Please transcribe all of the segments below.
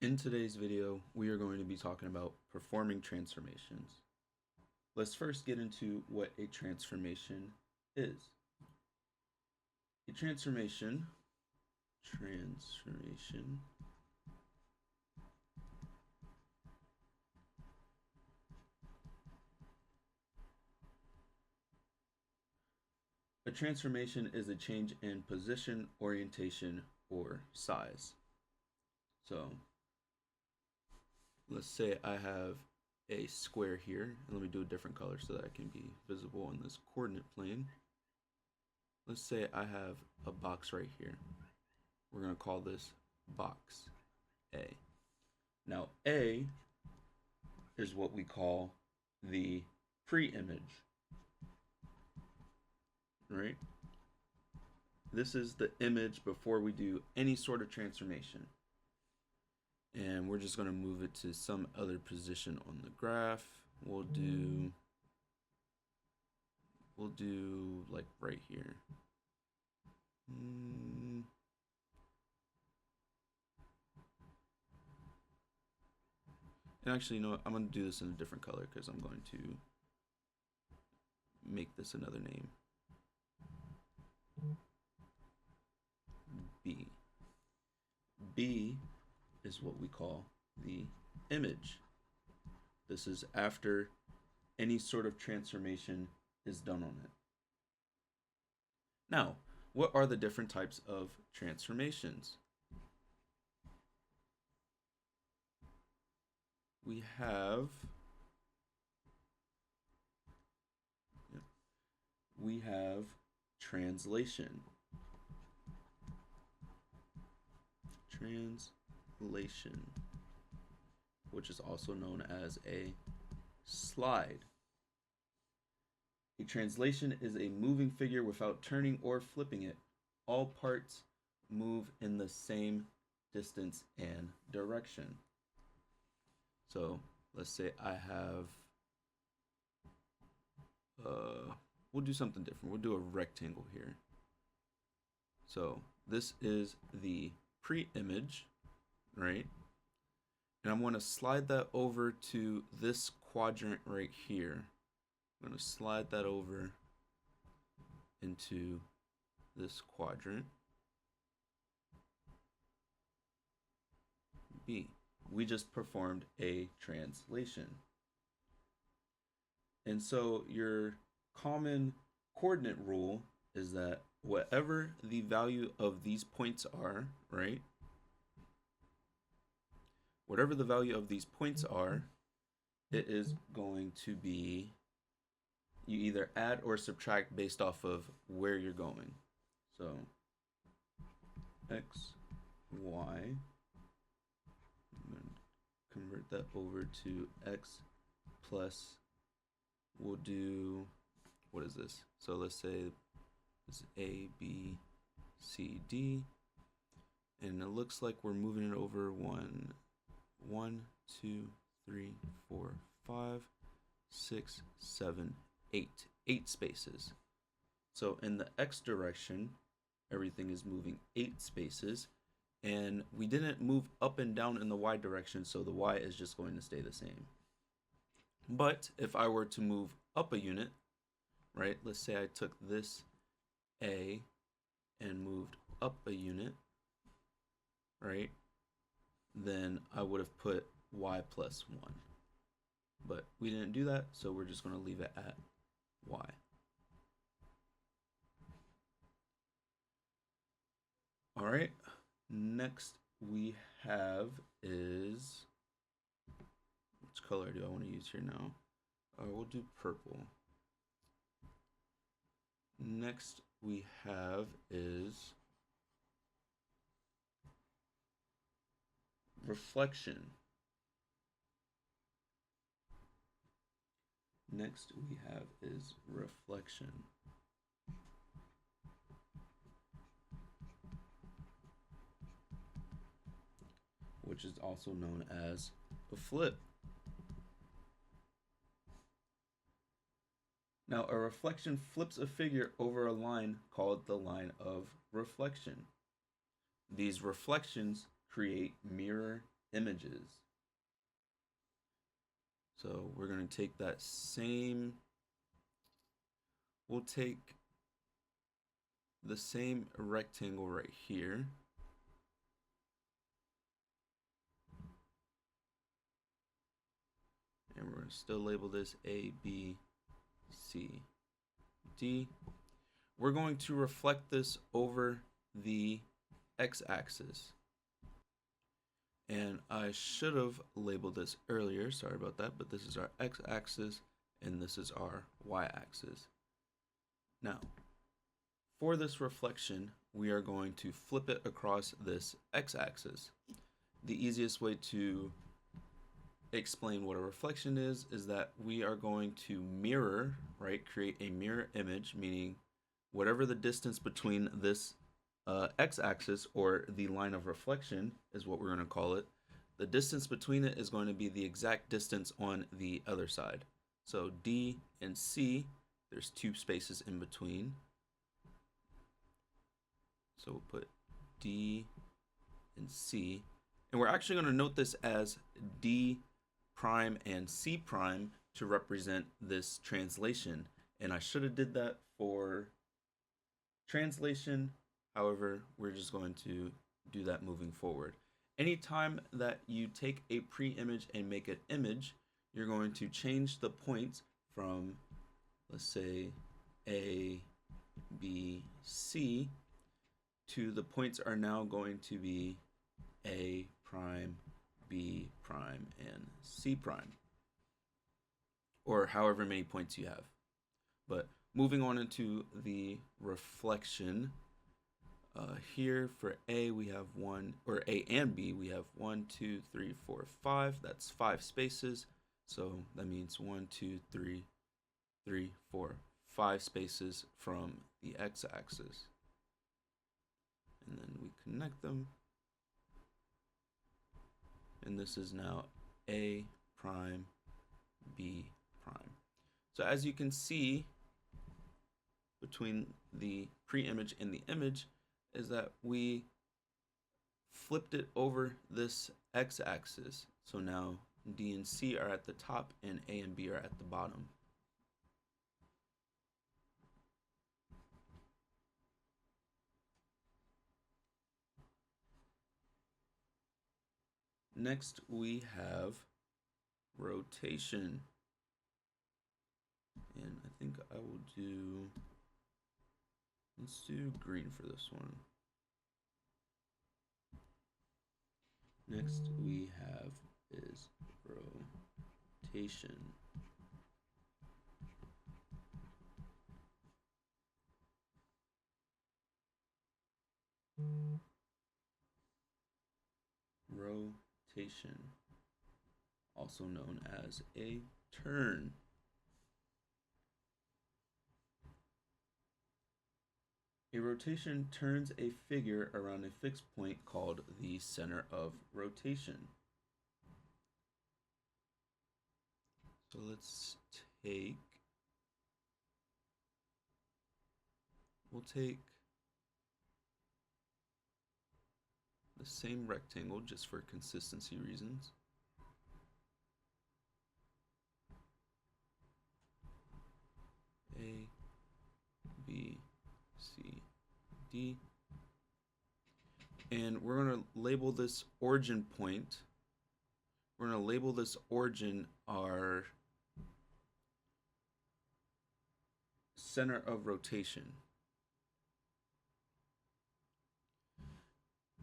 In today's video, we are going to be talking about performing transformations. Let's first get into what a transformation is. A transformation A transformation is a change in position, orientation, or size. So let's say I have a square here. Let me do a different color so that it can be visible on this coordinate plane. Let's say I have a box right here. We're going to call this box A. Now A is what we call the pre-image, right? This is the image before we do any sort of transformation. And we're just going to move it to some other position on the graph. We'll do like right here. And actually, you know what? I'm going to do this in a different color because I'm going to make this another name. B. B is what we call the image. This is after any sort of transformation is done on it. Now, what are the different types of transformations? We have translation. Translation, which is also known as a slide. A translation is a moving figure without turning or flipping it. All parts move in the same distance and direction. So let's say I have, we'll do something different. We'll do a rectangle here. So this is the pre-image, right? And I'm going to slide that over to this quadrant right here. I'm going to slide that over into this quadrant. B. We just performed a translation. And so your common coordinate rule is that whatever the value of these points are, right? Whatever the value of these points are, it is going to be, you either add or subtract based off of where you're going. So X, Y, I'm going to convert that over to X plus, we'll do, what is this? So let's say it's A, B, C, D, and it looks like we're moving it over 1, 2, 3, 4, 5, 6, 7, 8 spaces. So in the X direction, everything is moving 8 spaces, and we didn't move up and down in the Y direction, so the Y is just going to stay the same. But if I were to move up a unit, right, let's say I took this A and moved up a unit, right, then I would have put Y plus 1. But we didn't do that, so we're just going to leave it at Y. All right, next we have is, which color do I want to use here now? We'll do purple. Next we have is reflection. Next we have is reflection. Which is also known as a flip. Now, a reflection flips a figure over a line called the line of reflection. These reflections create mirror images. So we're going to take that same, we'll take the same rectangle right here. And we're going to still label this A, B, C, D. We're going to reflect this over the x-axis. And I should have labeled this earlier, sorry about that, but this is our x-axis and this is our y-axis. Now, for this reflection, we are going to flip it across this x-axis. The easiest way to explain what a reflection is that we are going to mirror, right, create a mirror image, meaning whatever the distance between this x-axis or the line of reflection is what we're going to call it. The distance between it is going to be the exact distance on the other side. So D and C, there's 2 spaces in between. So we'll put D and C. And we're actually going to note this as D prime and C prime to represent this translation. And I should have did that for translation. However, we're just going to do that moving forward. Anytime that you take a pre-image and make an image, you're going to change the points from, let's say, A, B, C, to the points are now going to be A prime, B prime, and C prime, or however many points you have. But moving on into the reflection, here for A we have A and B we have 1, 2, 3, 4, 5. That's 5 spaces. So that means 1, 2, 3, 3, 4, 5 spaces from the x-axis. And then we connect them. And this is now A prime, B prime. So as you can see, between the pre-image and the image is that we flipped it over this x-axis. So now D and C are at the top and A and B are at the bottom. Next we have rotation. And I think I will do, let's do green for this one. Next we have is rotation. Rotation, also known as a turn. A rotation turns a figure around a fixed point called the center of rotation. So we'll take the same rectangle just for consistency reasons. A, B, C, D. And we're going to label this origin point. We're going to label this origin our center of rotation.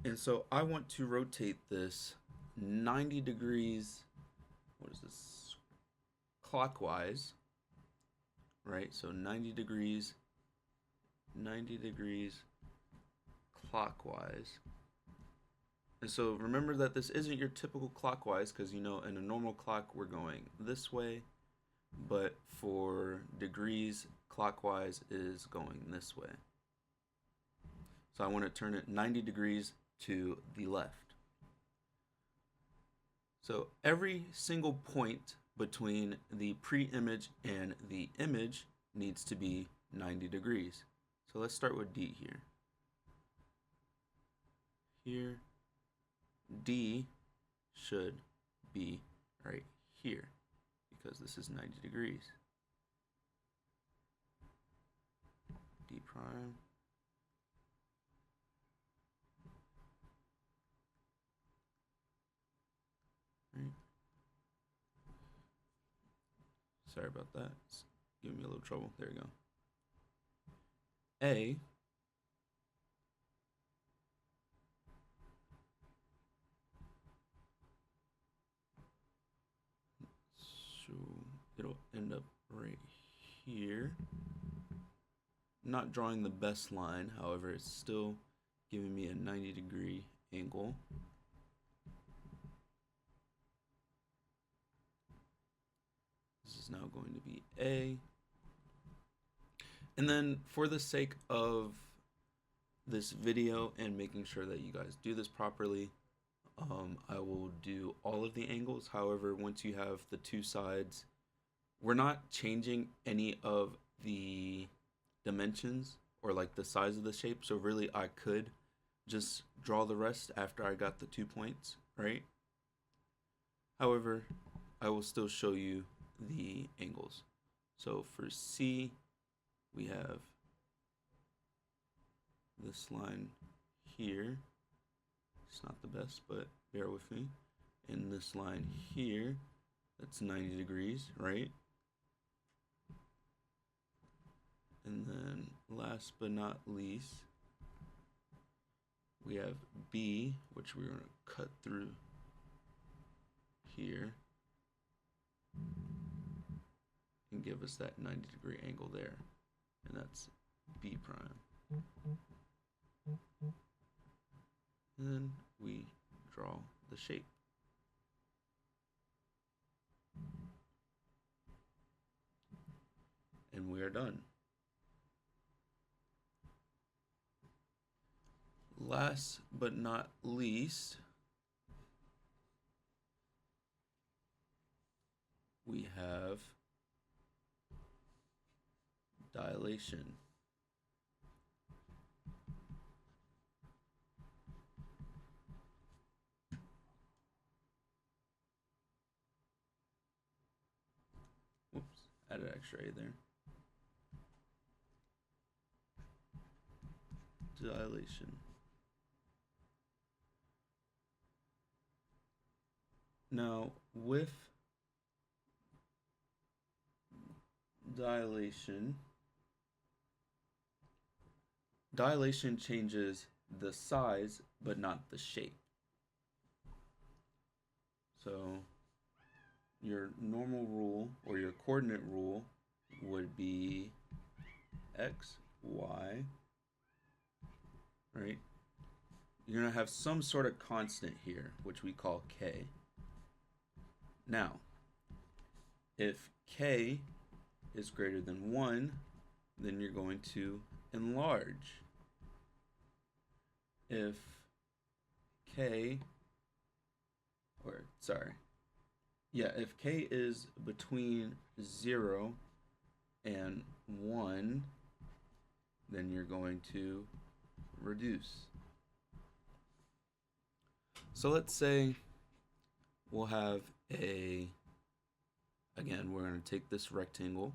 And so I want to rotate this 90 degrees, what is this, clockwise, right? So 90 degrees clockwise. And so remember that this isn't your typical clockwise, because you know in a normal clock we're going this way, but for degrees clockwise is going this way. So I want to turn it 90 degrees to the left. So every single point between the pre-image and the image needs to be 90 degrees. So let's start with D here. Here, D should be right here because this is 90 degrees. D prime. Right. Sorry about that. It's giving me a little trouble. There we go. A so it'll end up right here. Not drawing the best line, however, it's still giving me a 90-degree angle. This is now going to be A. And then for the sake of this video and making sure that you guys do this properly, I will do all of the angles. However, once you have the two sides, we're not changing any of the dimensions or like the size of the shape. So really I could just draw the rest after I got the 2 points, right? However, I will still show you the angles. So for C, we have this line here. It's not the best, but bear with me. And this line here, that's 90 degrees, right? And then last but not least, we have B, which we're going to cut through here and give us that 90-degree angle there. And that's B prime. And then we draw the shape. And we are done. Last but not least, we have dilation. Whoops, added extra A there. Dilation. Now, with dilation changes the size, but not the shape. So your normal rule or your coordinate rule would be X, Y, right? You're going to have some sort of constant here, which we call K. Now, if K is greater than 1, then you're going to enlarge. If K, if K is between 0 and 1, then you're going to reduce. So let's say we'll have again, we're going to take this rectangle.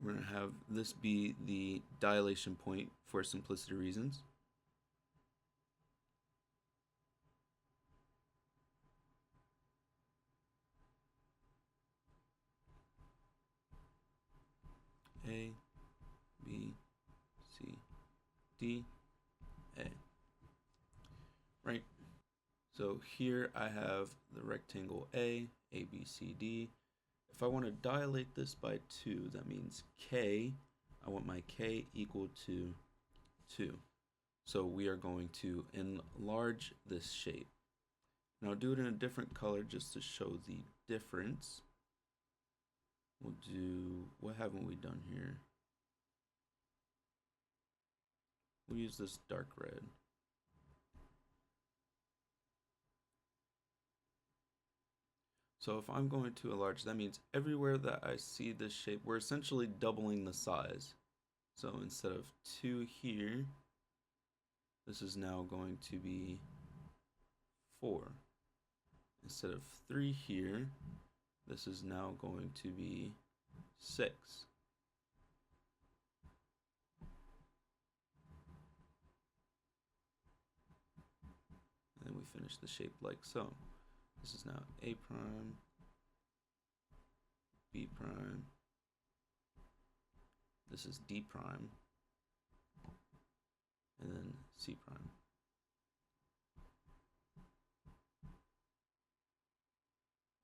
We're going to have this be the dilation point for simplicity reasons. A, B, C, D, A. Right? So here I have the rectangle A, B, C, D. If I want to dilate this by 2, that means K, I want my K equal to 2. So we are going to enlarge this shape. Now do it in a different color just to show the difference. We'll do, what haven't we done here? We'll use this dark red. So if I'm going to enlarge, that means everywhere that I see this shape, we're essentially doubling the size. So instead of 2 here, this is now going to be 4. Instead of 3 here, this is now going to be 6. And then we finish the shape like so. This is now A prime, B prime, this is D prime, and then C prime.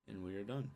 And we are done.